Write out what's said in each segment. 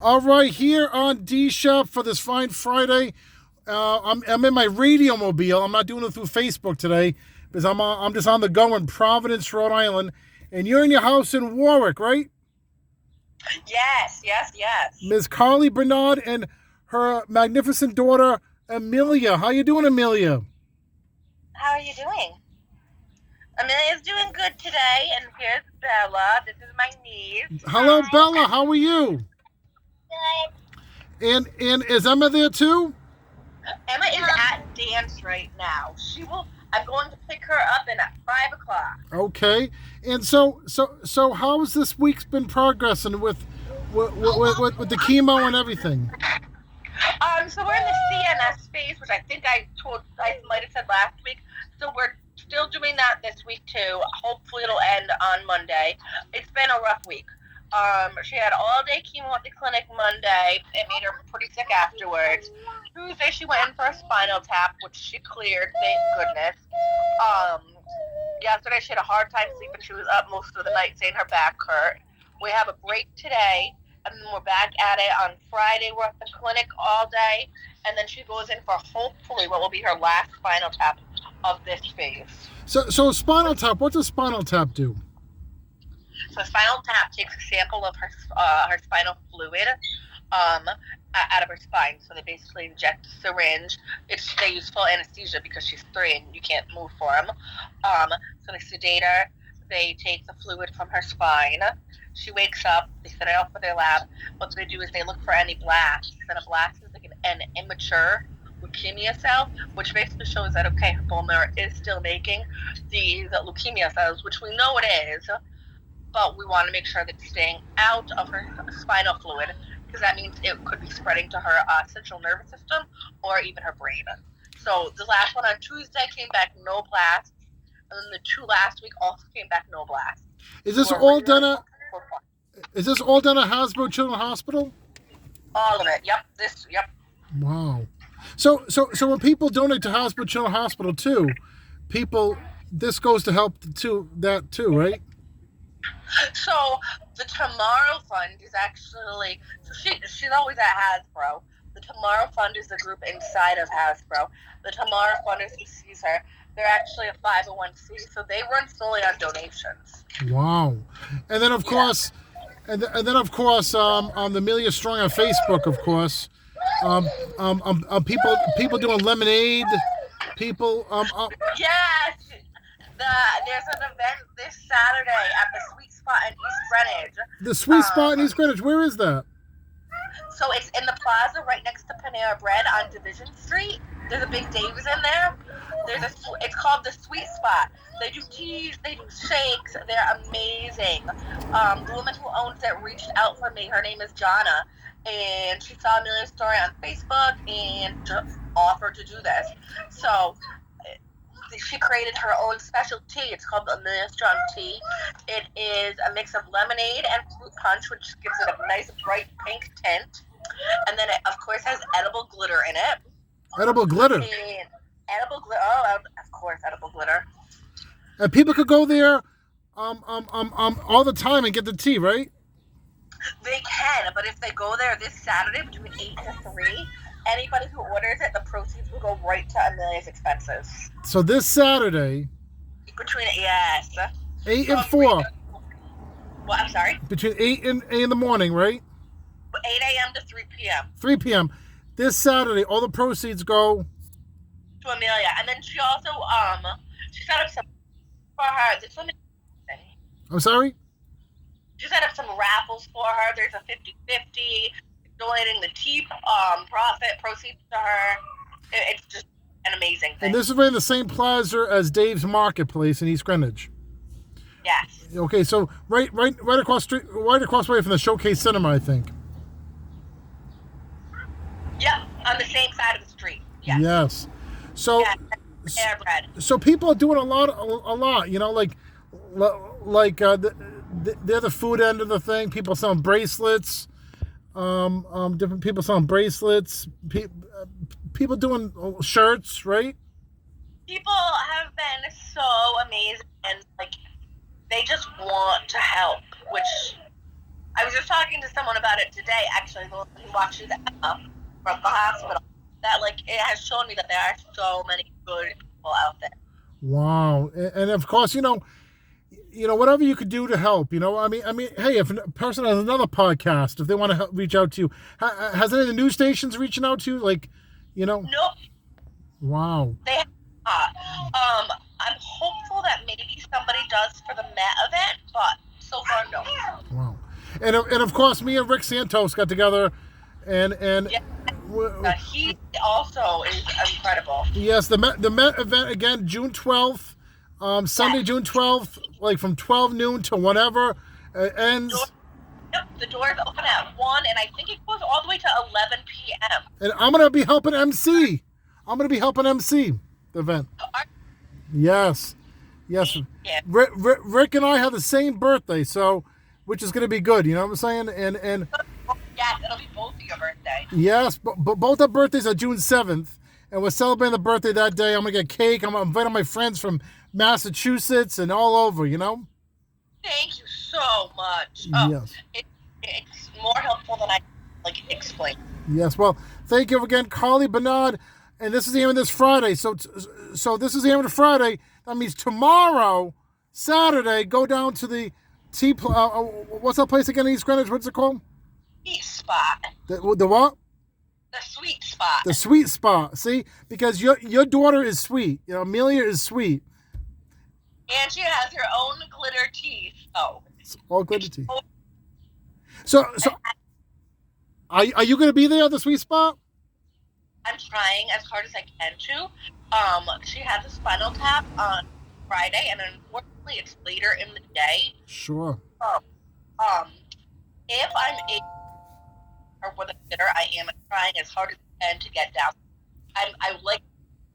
All right, here on Shap for this fine Friday. I'm in my radio mobile. I'm not doing it through Facebook today because I'm just on the go in Providence, Rhode Island, and you're in your house in Warwick, right? Yes, yes, yes. Ms. Carly Bernard and her magnificent daughter Amelia. How you doing, Amelia? How are you doing? Amelia's doing good today, and here's Bella. This is my niece. Hello, Hi. Bella. How are you? Good. And is Emma there too? Emma is at dance right now. I'm going to pick her up in at 5 o'clock. Okay. And so how's this week's been progressing with the chemo and everything? So we're in the CNS phase, which I think I might have said last week. So we're still doing that this week too. Hopefully it'll end on Monday. It's been a rough week. She had all day chemo at the clinic Monday. It made her pretty sick afterwards. Tuesday she went in for a spinal tap, which she cleared, thank goodness. Yesterday she had a hard time sleeping. She was up most of the night saying her back hurt. We have a break today, and then we're back at it on Friday. We're at the clinic all day, and then she goes in for hopefully what will be her last spinal tap of this phase. So spinal tap. What does spinal tap do? So spinal tap takes a sample of her spinal fluid out of her spine. So they basically inject a syringe. They use full anesthesia because she's 3 and you can't move for them. So they sedate her. They take the fluid from her spine. She wakes up. They set it up for their lab. What they do is they look for any blasts. And a blast is like an immature leukemia cell, which basically shows that, okay, her bone marrow is still making these leukemia cells, which we know it is, but we want to make sure that it's staying out of her spinal fluid, because that means it could be spreading to her central nervous system or even her brain. So the last one on Tuesday came back no blasts, and then the 2 last week also came back no blasts. Is this all done at Hasbro Children's Hospital? All of it. Yep. Yep. Wow. So when people donate to Hasbro Children's Hospital too, this goes to help that too, right? So the Tomorrow Fund is actually, she's always at Hasbro. The Tomorrow Fund is the group inside of Hasbro. The Tomorrow Fund is who sees her. They're actually a 501c, so they run solely on donations. Wow. And then of course, and then of course, on the Amelia Strong on Facebook, of course, people doing lemonade, people. Yes. There's an event this Saturday at the Sweet Spot in East Greenwich. The Sweet Spot in East Greenwich. Where is that? So it's in the plaza right next to Panera Bread on Division Street. There's a big Dave's in there. It's called the Sweet Spot. They do teas, they do shakes. They're amazing. The woman who owns it reached out for me. Her name is Jonna, and she saw Amelia's story on Facebook and offered to do this. So she created her own special tea. It's called the Amelia Strong Tea. It is a mix of lemonade and fruit punch, which gives it a nice bright pink tint. And then it, of course, has edible glitter in it. Edible glitter. And edible glitter. Oh, of course, edible glitter. And people could go there, all the time and get the tea, right? They can, but if they go there this Saturday between 8 to 3, anybody who orders it, the proceeds will go right to Amelia's expenses. So this Saturday, between 8 and 4. Well, I'm sorry. Between 8 and 8 in the morning, right? 8 a.m. to 3 p.m. 3 p.m. This Saturday, all the proceeds go to Amelia, and then she also she set up some for her. This woman. I'm sorry. She set up some raffles for her. There's a 50-50. Donating the tea profit proceeds to her. It's just an amazing thing. And this is right in the same plaza as Dave's Marketplace in East Greenwich. Yes. Okay, so right across the way from the Showcase Cinema, I think. Yep, on the same side of the street. Yes. Yes. So, so people are doing a lot. You know, like they're the food end of the thing. People selling bracelets. Different people selling bracelets. People doing shirts, right? People have been so amazing, and like they just want to help, which I was just talking to someone about it today, actually, the one who watches Emma from the hospital. That, like, it has shown me that there are so many good people out there. Wow. And of course, whatever you could do to help, I mean, hey, if a person has another podcast, if they want to reach out to you, has any of the news stations reaching out to you? Like, Nope. Wow. They have not. I'm hopeful that maybe somebody does for the Met event, but so far, no. Wow. And of course, me and Rick Santos got together, and yeah. He also is incredible. Yes, the Met event again, June 12th, Sunday, June 12th, like from 12 noon to whenever ends. Yep, the doors open at 1, and I think it goes all the way to 11 p.m. And I'm gonna be helping MC. The event. Yes. Yeah. Rick and I have the same birthday, so which is gonna be good. You know what I'm saying? And yes, it'll be both of your birthday. Yes, but both our birthdays are June 7th, and we're celebrating the birthday that day. I'm gonna get cake. I'm inviting my friends from Massachusetts and all over. Thank you so much. Yes. It's more helpful than I explain. Yes. Well, thank you again, Carly Bernard. And this is airing this Friday. So this is airing Friday. That means tomorrow, Saturday, go down to the what's that place again in East Greenwich? What's it called? Sweet Spot. The what? The Sweet Spot. The Sweet Spot. See, because your daughter is sweet. Amelia is sweet. And she has her own glitter teeth. Oh. It's all glitter teeth. So are you going to be there at the Sweet Spot? I'm trying as hard as I can to. She has a spinal tap on Friday, and unfortunately, it's later in the day. Sure. If I'm able, or with a sitter, I am trying as hard as I can to get down. I would like to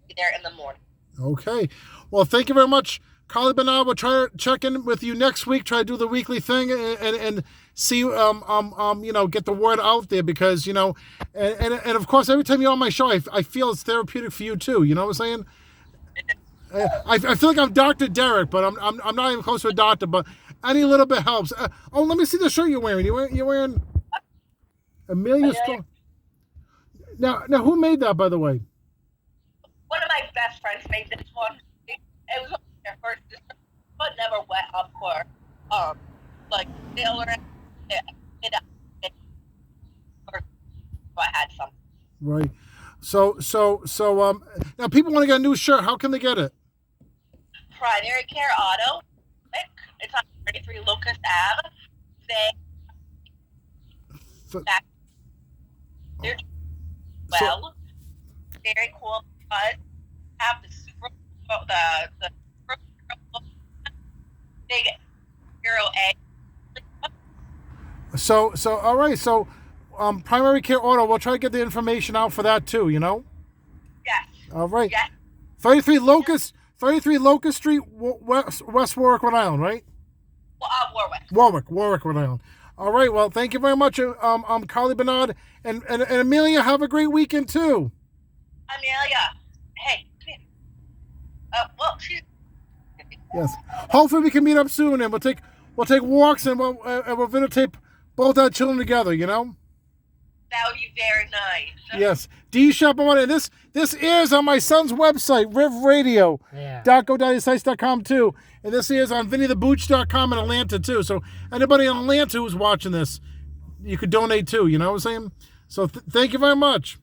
be there in the morning. Okay. Well, thank you very much, Carly Bernard. We'll try to check in with you next week. Try to do the weekly thing and see get the word out there because and of course every time you're on my show I feel it's therapeutic for you too. You know what I'm saying? I feel like I'm Dr. Derek, but I'm not even close to a doctor. But any little bit helps. Let me see the shirt you're wearing. You're wearing Amelia's. Now who made that, by the way? One of my best friends made this one. It was their first, but never went up for tailoring. I had some. Right. So now people want to get a new shirt. How can they get it? Primary Care Auto. It's on 33 Locust Ave. Very cool. But have the big Hero A. So all right. So Primary Care Auto. We'll try to get the information out for that too. Yes. All right. Yes. 33 Locust Street, West Warwick, Rhode Island, right? Warwick, Rhode Island. All right. Well, thank you very much, Carly Bernard, and Amelia. Have a great weekend too. Amelia, hey, come here. She's. Yes. Hopefully, we can meet up soon, and we'll take walks, and we'll videotape both our children together. That would be very nice. Yes. Shap, and this airs on my son's website, rivradio.godaddysites.com too. And this airs on VinnyTheBooch.com in Atlanta too. So anybody in Atlanta who's watching this, you could donate too. You know what I'm saying? So thank you very much.